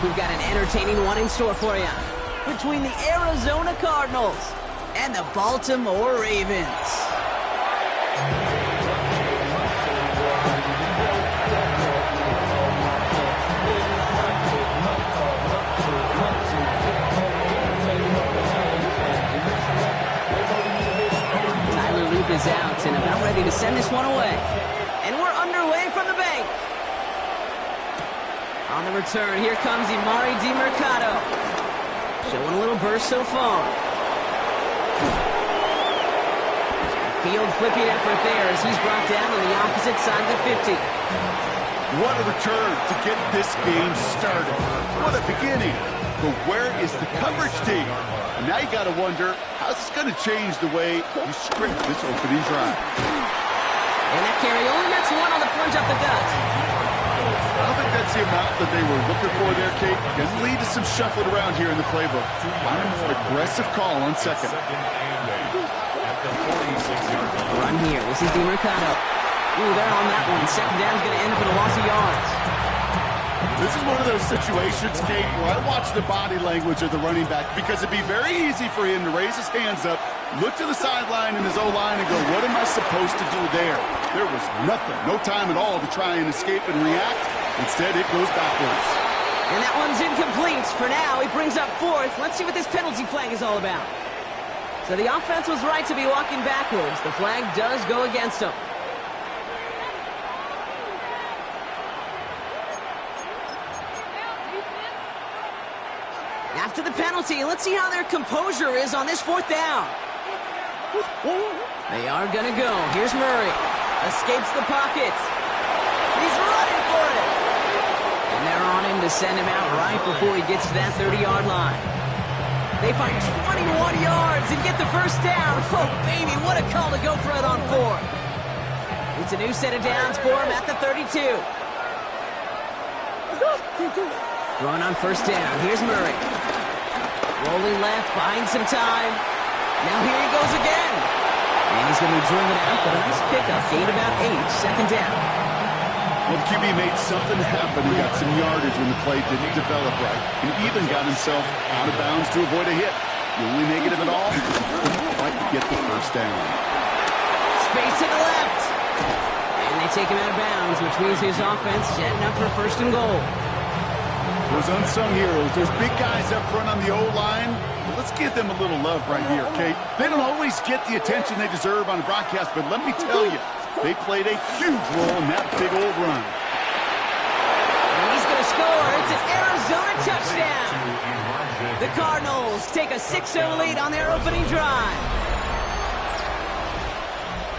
We've got an entertaining one in store for you. Between the Arizona Cardinals and the Baltimore Ravens. Is out and about ready to send this one away. And we're underway from the bank. On the return, here comes Emari DeMercado. Showing a little burst so far. Field flipping effort there as he's brought down on the opposite side of the 50. What a return to get this game started. What a beginning. But where is the coverage team? And now you got to wonder, how's this going to change the way you script this opening drive? And that carry only gets one on the plunge up the gut. I don't think that's the amount that they were looking for there, Kate. Can lead to some shuffling around here in the playbook. Find a more aggressive call on second. Run here. This is DeMercado. Ooh, they're on that one. Second down's going to end up in a loss of yards. This is one of those situations, Kate, where I watch the body language of the running back because it'd be very easy for him to raise his hands up, look to the sideline in his O-line and go, what am I supposed to do there? There was nothing, no time at all to try and escape and react. Instead, it goes backwards. And that one's incomplete. For now, he brings up fourth. Let's see what this penalty flag is all about. So the offense was right to be walking backwards. The flag does go against them. After the penalty, let's see how their composure is on this fourth down. They are going to go. Here's Murray. Escapes the pocket. He's running for it. And they're on him to send him out right before he gets to that 30-yard line. They find 21 yards and get the first down. Oh, baby, what a call to go for it on fourth. It's a new set of downs for him at the 32. Throwing on first down. Here's Murray. Rolling left, buying some time. Now here he goes again. And he's going to be driven out, but a nice pickup. Gain about 8, second down. Well, the QB made something happen. He got some yardage when the play didn't develop right. And even got himself out of bounds to avoid a hit. The only negative at all, he couldn't quite get the first down. Space to the left. And they take him out of bounds, which means his offense setting up for first and goal. Those unsung heroes, those big guys up front on the O-line, well, let's give them a little love right here, Kate. They don't always get the attention they deserve on a broadcast, but let me tell you, they played a huge role in that big old run. And he's going to score. It's an Arizona touchdown. The Cardinals take a 6-0 lead on their opening drive.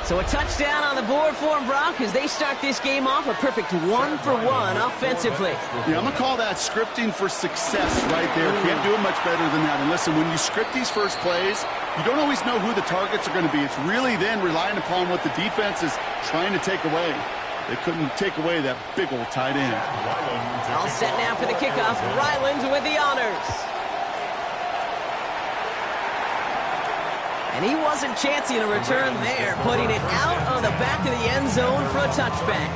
So a touchdown on the board for them, Brock, as they start this game off a perfect 1-for-1 offensively. Yeah, I'm going to call that scripting for success right there. Can't do it much better than that. And listen, when you script these first plays, you don't always know who the targets are going to be. It's really then relying upon what the defense is trying to take away. They couldn't take away that big old tight end. All set now for the kickoff. Ryland with the honors. And he wasn't chancing a return there, putting it out on the back of the end zone for a touchback.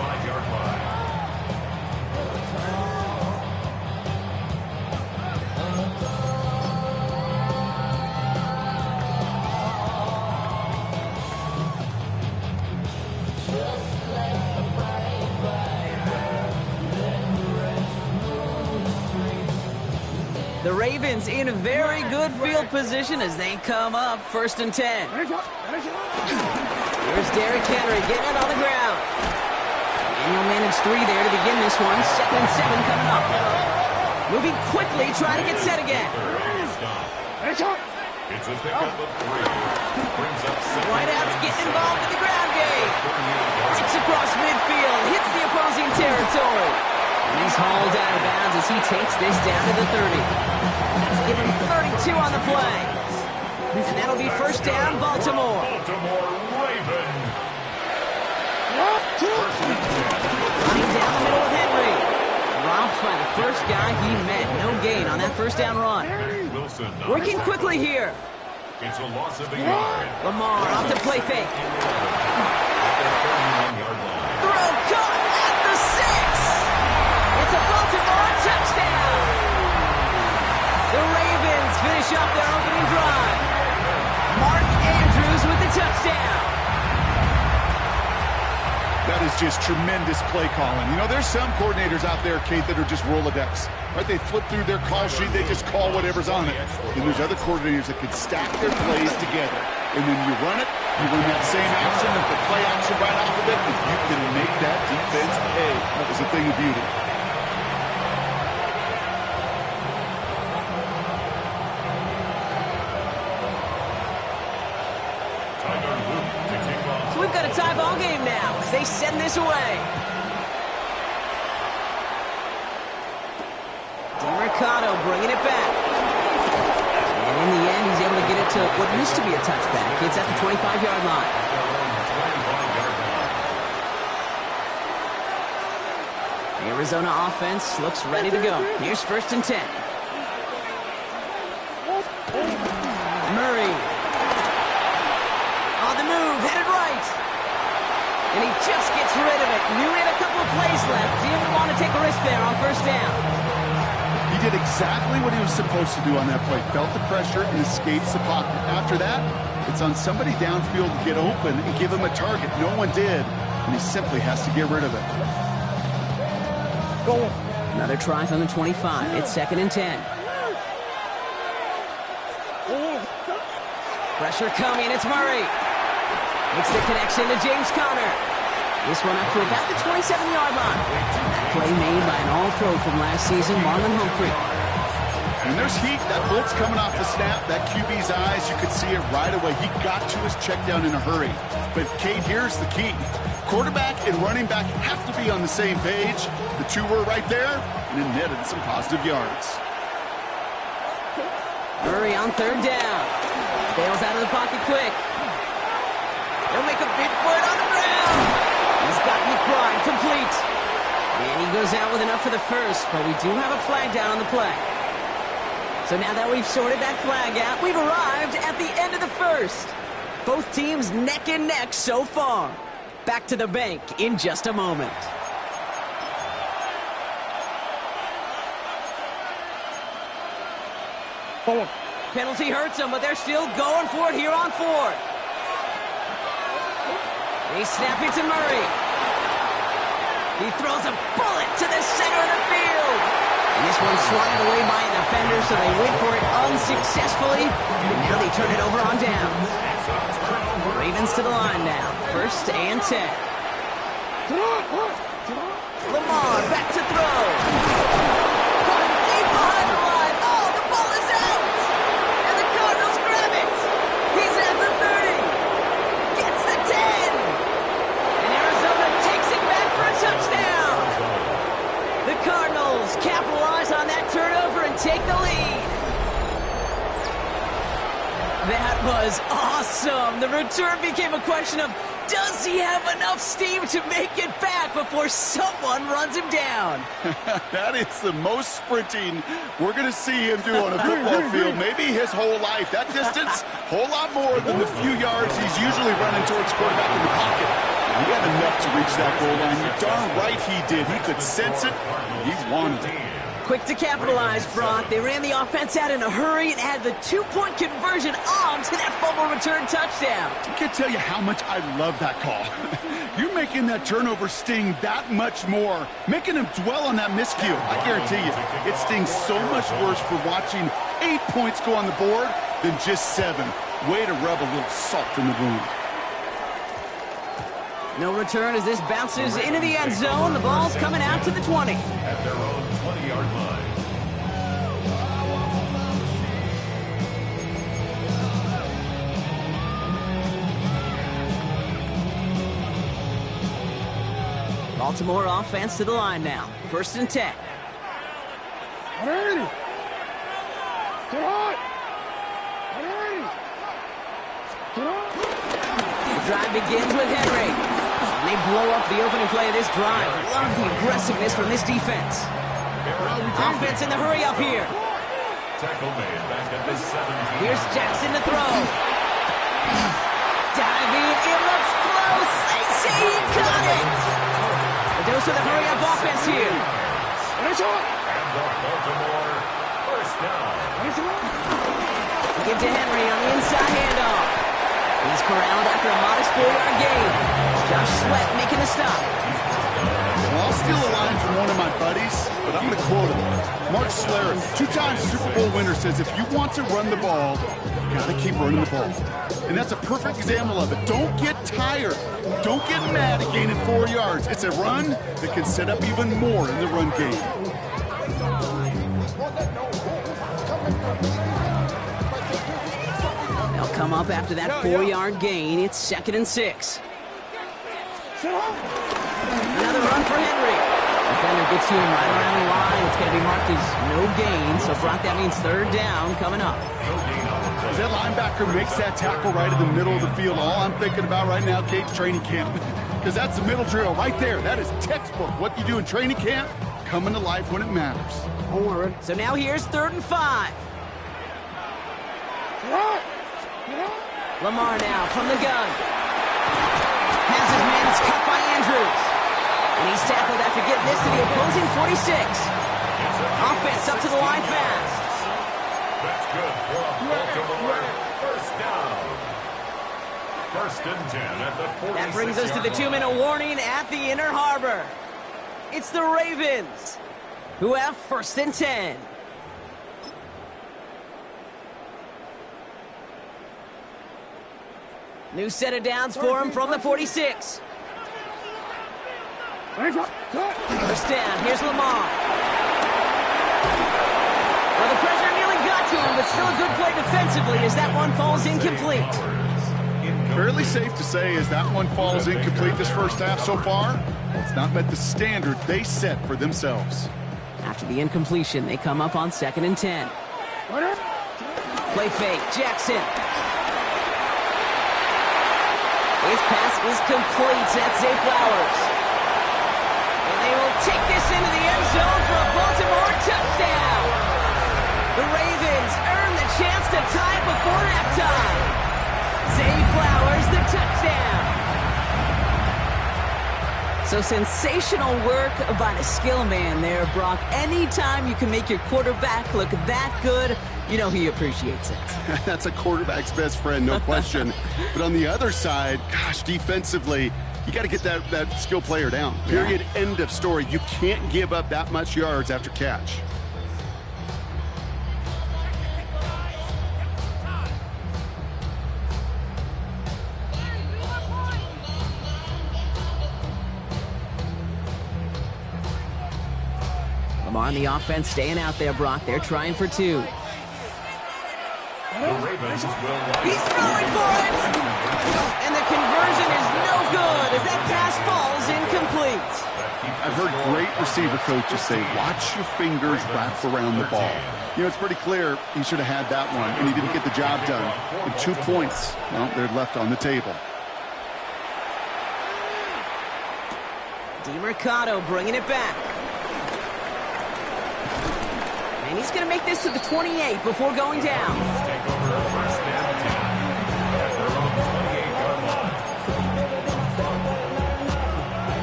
The Ravens in very good field position as they come up 1st and 10. Here's Derrick Henry getting it on the ground. And he'll manage 3 there to begin this one. 2nd and 7 coming up. Moving quickly, trying to get set again. It's a pickup of 3. Whiteout's getting involved in the ground game. Breaks across midfield, hits the opposing territory. And he's hauled out of bounds as he takes this down to the 30. Give him 32 on the play. And that'll be first down, Baltimore. Baltimore Raven. Running down the middle with Henry. Dropped by the first guy he met. No gain on that first down run. Working quickly here. It's a loss of a yard. Lamar off to play fake. Throw caught at the 6. It's a Baltimore touchdown. off their opening drive. Mark Andrews with the touchdown. That is just tremendous play calling. You know, there's some coordinators out there, Kate, that are just Rolodex. Right? They flip through their call sheet, they just call whatever's on it. And there's other coordinators that can stack their plays together. And when you run it, you run that same action, the play action right off of it, and you can make that defense pay. That was a thing of beauty. So we've got a tie ball game now as they send this away. DeMercado bringing it back. And in the end, he's able to get it to what used to be a touchback. It's at the 25-yard line. The Arizona offense looks ready to go. Here's 1st and 10. Murray. On the move, headed right. And he just gets rid of it. Knew he had a couple of plays left. Didn't want to take a risk there on 1st down. He did exactly what he was supposed to do on that play. Felt the pressure and escapes the pocket. After that, it's on somebody downfield to get open and give him a target. No one did, and he simply has to get rid of it. Another try from the 25. It's 2nd and 10. Pressure coming. It's Murray. Makes the connection to James Conner. This one up to about the 27-yard line. That play made by an all-pro from last season, Marlon Humphrey. When there's heat, that blitz coming off the snap, that QB's eyes, you could see it right away. He got to his check down in a hurry. But, Kate, here's the key. Quarterback and running back have to be on the same page. The two were right there, and it netted some positive yards. Murray on 3rd down. Bails out of the pocket quick. They'll make a bid for it on the ground. He's got McBride complete. And he goes out with enough for the 1st, but we do have a flag down on the play. So now that we've sorted that flag out, we've arrived at the end of the 1st. Both teams neck and neck so far. Back to the bank in just a moment. Penalty hurts them, but they're still going for it here on 4th. They snap it to Murray. He throws a bullet to the center of the field. And this one's swatted away by a defender, so they went for it unsuccessfully. And now they turn it over on downs. Ravens to the line now. 1st and 10. Lamar back to throw. Caught deep behind the line. Oh, the ball is out. And the Cardinals grab it. He's at the 30. Gets the 10. And Arizona takes it back for a touchdown. The Cardinals capitalize on that turnover and take the lead. That was awesome. The return became a question of, does he have enough steam to make it back before someone runs him down? That is the most sprinting we're going to see him do on a football field. Maybe his whole life. That distance, whole lot more than the few yards he's usually running towards quarterback in the pocket. He had enough to reach that goal line. You're darn right he did. He could sense it. He wanted it. Quick to capitalize, Brock. They ran the offense out in a hurry and had the 2-point conversion on to that fumble return touchdown. I can't tell you how much I love that call. You're making that turnover sting that much more, making him dwell on that miscue. I guarantee you, it stings so much worse for watching 8 points go on the board than just 7. Way to rub a little salt in the wound. No return as this bounces into the end zone. The ball's coming out to the 20. At their own 20-yard line. Baltimore offense to the line now. 1st and 10. The drive begins with Henry. And they blow up the opening play of this drive. Love the aggressiveness from this defense. Offense in the hurry up here. Tackle made back at the 17. Here's Jackson to throw. Diving, it looks close. They say he caught it. A dose of the hurry up offense here. And the Baltimore first down. give to Henry on the inside handoff. He's corralled after a modest 4-yard gain. Josh Sweat making the stop. Well, I'll steal a line from one of my buddies, but I'm going to quote him. Mark Schlereth, 2-time Super Bowl winner, says if you want to run the ball, you got to keep running the ball. And that's a perfect example of it. Don't get tired. Don't get mad at gaining 4 yards. It's a run that can set up even more in the run game. They'll come up after that 4-yard gain. It's 2nd and 6. Another run for Henry. Defender gets to him right around the line. It's going to be marked as no gain. So, Brock, that means 3rd down coming up. As that linebacker makes that tackle right in the middle of the field, all I'm thinking about right now, Kate, training camp. Because that's the middle drill right there. That is textbook. What you do in training camp, coming to life when it matters. So now here's 3rd and 5. Lamar now from the gun. Has his man, it's cut by Andrews. And he's tackled after getting this to the opposing 46. Offense up to the line fast. That's good for Baltimore. 1st down. 1st and 10 at the 46. That brings us to the 2-minute warning at the Inner Harbor. It's the Ravens who have 1st and 10. New set of downs for him from the 46. 1st down, here's Lamar. Well, the pressure nearly got to him, but still a good play defensively as that one falls incomplete. Fairly safe to say as that one falls incomplete this first half so far, it's not met the standard they set for themselves. After the incompletion, they come up on 2nd and 10. Play fake, Jackson. His pass is complete. That's Zay Flowers. And they will take this into the end zone for a Baltimore touchdown. The Ravens earn the chance to tie it before halftime. Zay Flowers, the touchdown. So sensational work by the skill man there, Brock. Anytime you can make your quarterback look that good, you know he appreciates it. That's a quarterback's best friend, no question. But on the other side, gosh, defensively, you got to get that skill player down. Period, end of story. You can't give up that much yards after catch. Lamar on the offense staying out there, Brock. They're trying for 2. The Ravens will He's throwing for it! And the conversion is no good as that pass falls incomplete. I've heard great receiver coaches say, watch your fingers wrap around the ball. You know, it's pretty clear he should have had that one, and he didn't get the job done. And 2 points, well, they're left on the table. DeMercado bringing it back. And he's going to make this to the 28 before going down. take over 1st and 10 at their own 28-yard line.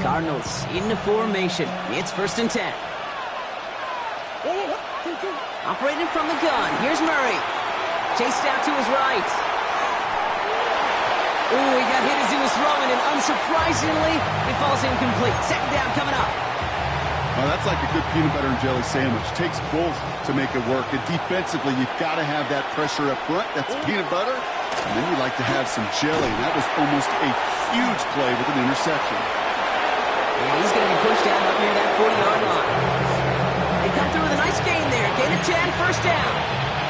Cardinals into formation. It's 1st and 10. Operating from the gun. Here's Murray. Chased out to his right. Ooh, he got hit as he was throwing, and unsurprisingly, it falls incomplete. 2nd down coming up. Well, that's like a good peanut butter and jelly sandwich. Takes both to make it work. And defensively, you've got to have that pressure up front. That's peanut butter. And then you like to have some jelly. And that was almost a huge play with an interception. And he's going to be pushed out up near that 40-yard line. They come through with a nice gain there. Gain of 10, 1st down.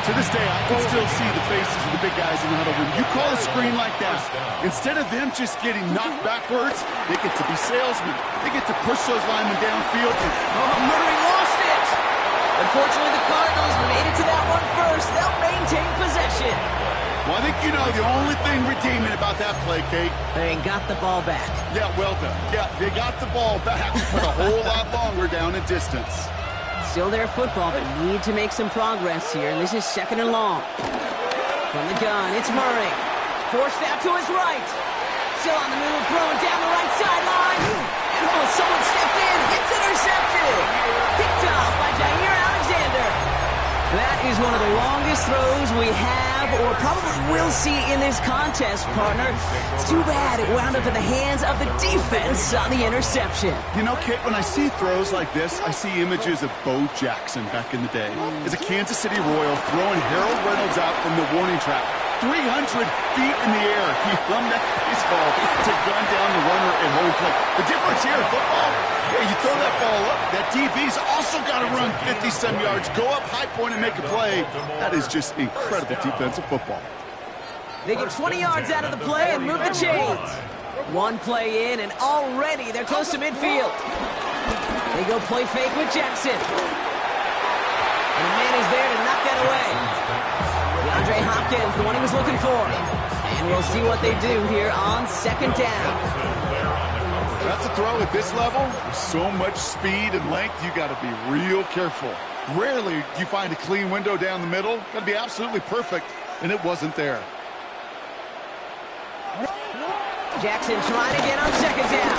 To this day, I can still see the faces of the big guys in the huddle. When you call a screen like that, instead of them just getting knocked backwards, they get to be salesmen. They get to push those linemen downfield. Oh, Murray lost it. Unfortunately, the Cardinals made it to that one first. They'll maintain possession. Well, I think you know the only thing redeeming about that play, Kate. They got the ball back. Yeah, well done. Yeah, they got the ball back, but a whole lot longer down in distance. Still their football, but need to make some progress here. And this is 2nd and long. From the gun, it's Murray. Forced out to his right. Still on the move, throwing down the right sideline. And oh, someone stepped in. It's intercepted. Picked off by Jair Alexander. That is one of the longest throws we have or probably will see in this contest, partner. It's too bad it wound up in the hands of the defense on the interception. You know, Kate, when I see throws like this, I see images of Bo Jackson back in the day. As a Kansas City Royal throwing Harold Reynolds out from the warning track. 300 feet in the air, he hung that baseball to gun down the runner at home plate. The difference here in football, yeah, you throw that ball up, that DB's also got to run 50-some yards, go up high point and make a play. That is just incredible defensive football. They get 20 yards out of the play and move the chains. One play in, and already they're close to midfield. They go play fake with Jackson. And the man is there to knock that away. DeAndre Hopkins, the one he was looking for. And we'll see what they do here on second down. That's a throw at this level. With so much speed and length, you got to be real careful. Rarely do you find a clean window down the middle. Got to be absolutely perfect, and it wasn't there. Jackson trying to get on second down.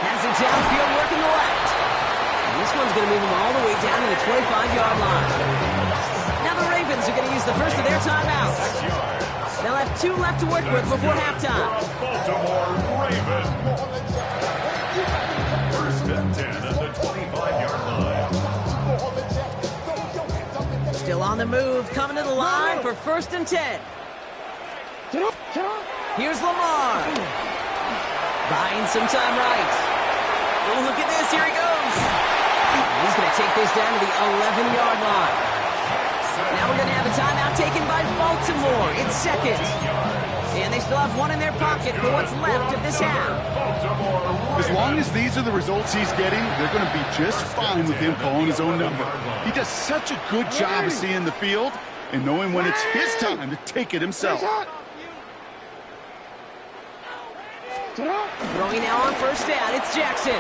Has it downfield working the left. And this one's going to move him all the way down to the 25-yard line. Now the Ravens are going to use the first of their timeouts. They'll have 2 left to work with before halftime. Baltimore Ravens. First and 10 at the 25-yard line. Still on the move, coming to the line for first and 10. Here's Lamar. Buying some time right. Oh, look at this. Here he goes. He's going to take this down to the 11-yard line. Now we're going to have a timeout taken by Baltimore. It's second. And they still have one in their pocket for what's left of this half. As long as these are the results he's getting, they're going to be just fine with him calling his own number. He does such a good job of seeing the field and knowing when it's his time to take it himself. Throwing now on first down, it's Jackson. And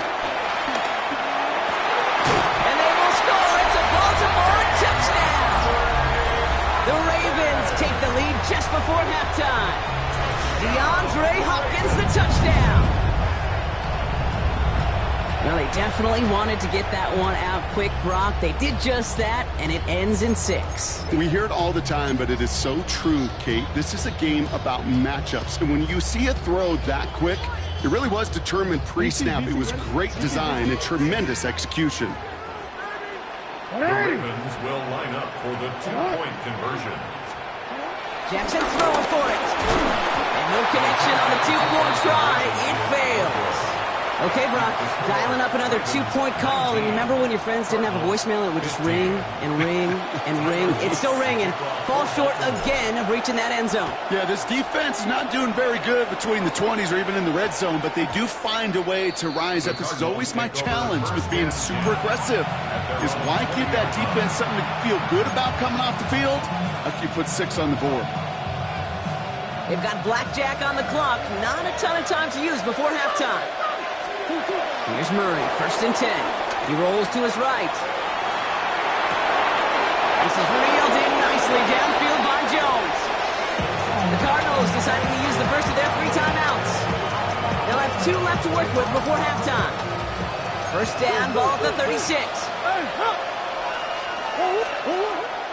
they will score. It's a Baltimore touchdown. The Ravens take the lead just before halftime. DeAndre Hopkins, the touchdown. Well, they definitely wanted to get that one out quick, Brock. They did just that, and it ends in 6. We hear it all the time, but it is so true, Kate. This is a game about matchups. And when you see a throw that quick, it really was determined pre-snap. It was great design and tremendous execution. The Ravens will line up for the 2-point conversion. Jackson throwing for it. And no connection on the 2-point try. It fails. Okay, Brock, dialing up another 2-point call. And remember when your friends didn't have a voicemail and it would just ring and ring and ring? It's still ringing. Fall short again of reaching that end zone. Yeah, this defense is not doing very good between the 20s or even in the red zone, but they do find a way to rise up. This is always my challenge with being super aggressive, is why give that defense something to feel good about coming off the field after you put 6 on the board. They've got blackjack on the clock. Not a ton of time to use before halftime. Here's Murray, first and 10. He rolls to his right. This is reeled in nicely downfield by Jones. The Cardinals deciding to use the first of their 3 timeouts. They'll have 2 left to work with before halftime. First down, ball at the 36.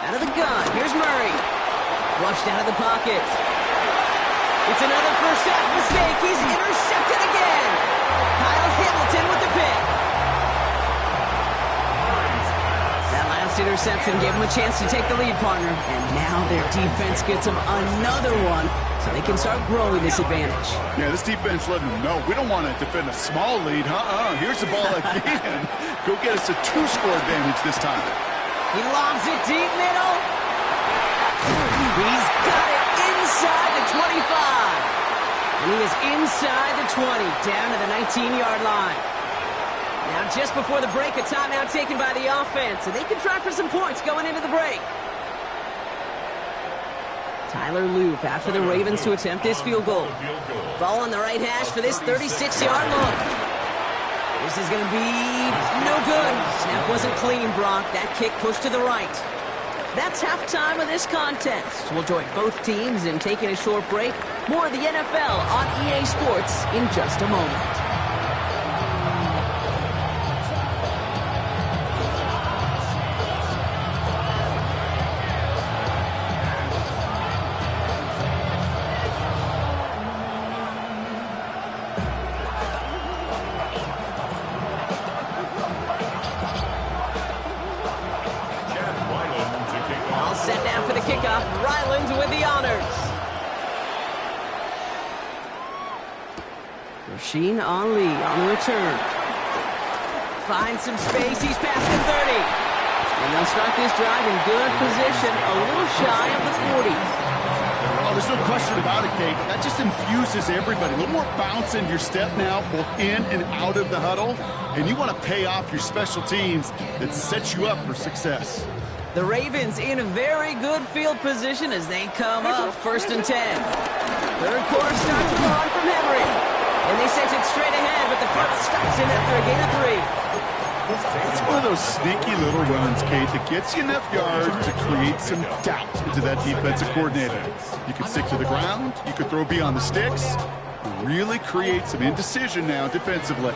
Out of the gun, here's Murray. Flushed out of the pocket. It's another first half mistake. He's intercepted again. Kyle Hamilton with the pick. That last interception gave him a chance to take the lead, partner. And now their defense gets them another one, so they can start growing this advantage. Yeah, this defense letting them know we don't want to defend a small lead. Here's the ball again. Go get us a 2-score advantage this time. He lobs it deep middle. He's got it inside the 25. And he is inside the 20, down to the 19-yard line. Now, just before the break, a timeout taken by the offense, and they can try for some points going into the break. Tyler Loop after the Ravens to attempt this field goal. Ball on the right hash for this 36-yard look. This is going to be no good. Snap wasn't clean, Brock. That kick pushed to the right. That's halftime of this contest. We'll join both teams in taking a short break. More of the NFL on EA Sports in just a moment. for the kickoff. Ryland with the honors. Rasheen Ali on the return. Finds some space. He's past the 30. And they'll start this drive in good position, a little shy of the 40. Oh, there's no question about it, Kate. That just infuses everybody. A little more bounce in your step now, both in and out of the huddle. And you want to pay off your special teams that sets you up for success. The Ravens in a very good field position as they come up 1st and 10. Third quarter starts with a run from Henry. And they sent it straight ahead, but the front stops him after a gain of 3. It's one of those sneaky little runs, Kate, that gets you enough yards to create some doubt into that defensive coordinator. You can stick to the ground, you could throw beyond the sticks, really create some indecision now defensively.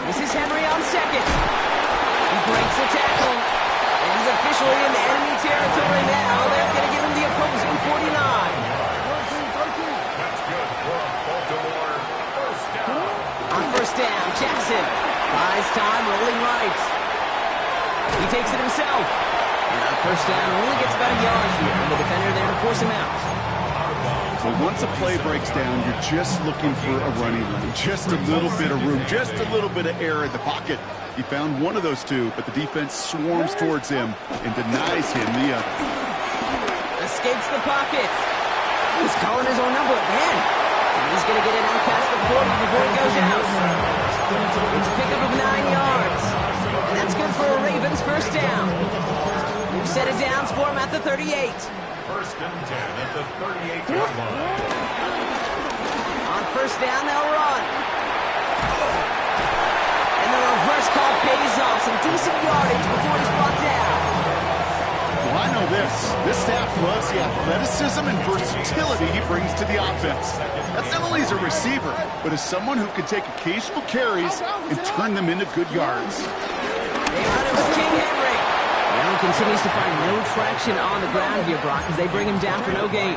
This is Henry on second. He breaks the tackle. And he's officially in the enemy territory now. They're going to give him the opposing 49. That's good for Baltimore. First down. On first down, Jackson buys time, rolling right. He takes it himself. And on first down, only gets about a yard here. And the defender there to force him out. So once a play breaks down, you're just looking for a running lane. Just a little bit of room, just a little bit of air in the pocket. He found one of those two, but the defense swarms towards him and denies him the other. Escapes the pocket. He's calling his own number again. And he's going to get it out past the 40 before he goes out. It's a pickup of 9 yards. And that's good for a Ravens first down. New set of downs for him at the 38. First and 10 at the 38-yard line. On first down, they'll run. And the reverse call pays off. Some decent yardage before he's brought down. Well, I know this. This staff loves the athleticism and versatility he brings to the offense. That's not only as a receiver, but as someone who can take occasional carries and turn them into good yards. They run it with King Henry. Allen continues to find no traction on the ground here, Brock, as they bring him down for no gain.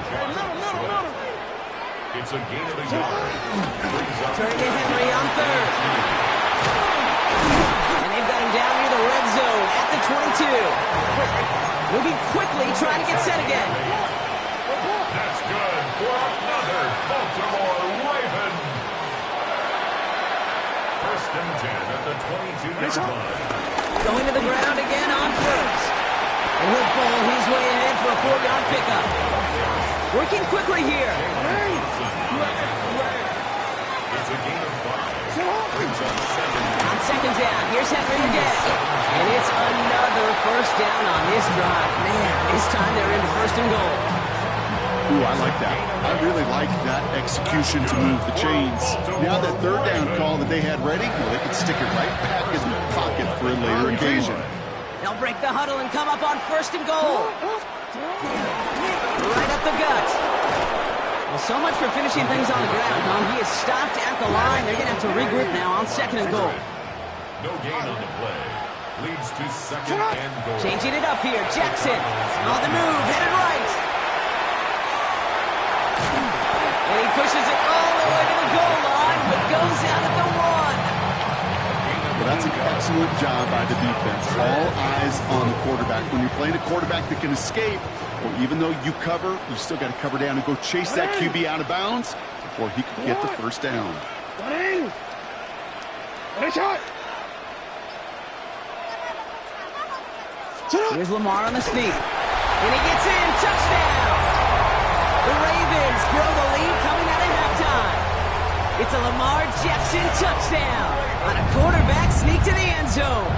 It's a gain of a yard. Turning to Henry on third. And they've got him down near the red zone at the 22. Moving quickly, trying to get set again. That's good for another Baltimore Raven. First and 10 at the 22-yard line. Going to the ground again on first. And he'll bowl his way ahead for a 4-yard pickup. Working quickly here. It's a gain of 5. Brings up 7. On second down, here's Henry again. And it's another first down on this drive. Man, this time they're into first and goal. Ooh, I like that. I really like that execution to move the chains. Now that third down call that they had ready, well, they can stick it right back in the pocket for a later occasion. They'll break the huddle and come up on first and goal. Right up the gut. Well, so much for finishing things on the ground, huh? He is stopped at the line. They're going to have to regroup now on second and goal. No gain on the play. Leads to second and goal. Changing it up here. Jackson on the move, headed right. And he pushes it all the way to the goal line, but goes out at the 1. Well, that's an excellent job by the defense. All eyes on the quarterback. When you're playing a quarterback that can escape, well, even though you cover, you still got to cover down and go chase that QB out of bounds before he can get the first down. Here's Lamar on the sneak. And he gets in. Touchdown! The Ravens grow the lead coming out of halftime. It's a Lamar Jackson touchdown on a quarterback sneak to the end zone.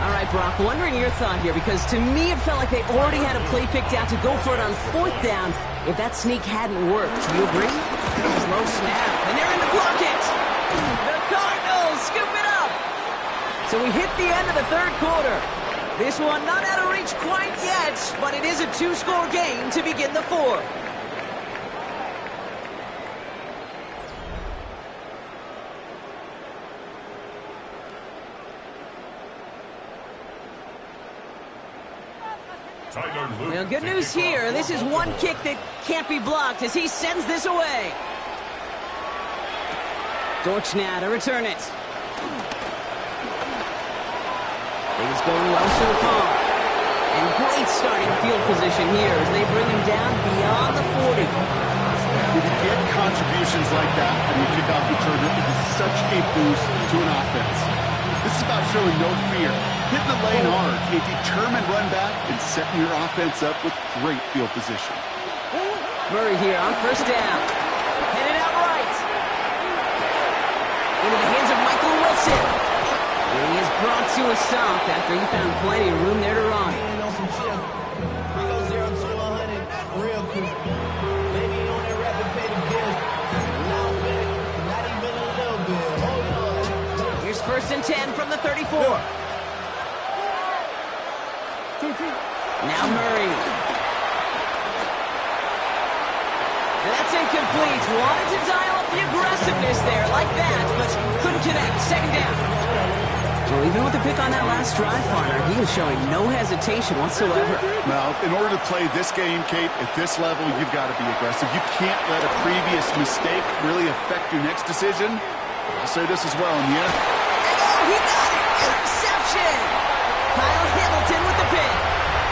All right, Brock, wondering your thought here, because to me it felt like they already had a play picked out to go for it on fourth down if that sneak hadn't worked. Do you agree? Slow snap, and they're in the pocket. The Cardinals scoop it up. So we hit the end of the third quarter. This one not out of reach quite yet, but it is a 2-score game to begin the fourth. Well, good news here. This is one kick that can't be blocked as he sends this away. Dortch now to return it. Things going well so far. And great starting field position here as they bring him down beyond the 40. When you get contributions like that on your kickoff returner, it is such a boost to an offense. This is about showing no fear, hitting the lane hard, a determined run back, and setting your offense up with great field position. Murray here on first down. Headed out right. Into the hands of Michael Wilson. He is brought to a stop after he found plenty of room there to run. Here's first and 10 from the 34. Now Murray. That's incomplete. Wanted to dial up the aggressiveness there like that, but couldn't connect. Second down. Well, even with the pick on that last drive, partner, he was showing no hesitation whatsoever. Well, in order to play this game, Kate, at this level, you've got to be aggressive. You can't let a previous mistake really affect your next decision. I'll say this as well in the end. He got it! Interception! Kyle Hamilton with the pick.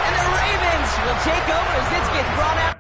And the Ravens will take over as this gets brought out.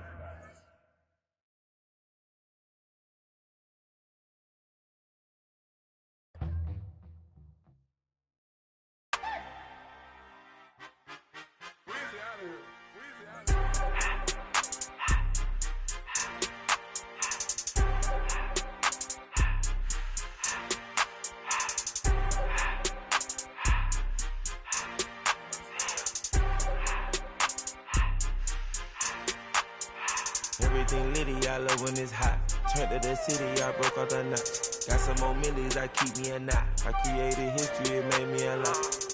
Everything litty, I love when it's hot. Turned to the city, I broke out the notch. Got some more millies, I keep me a knot. I created history, it made me a lot.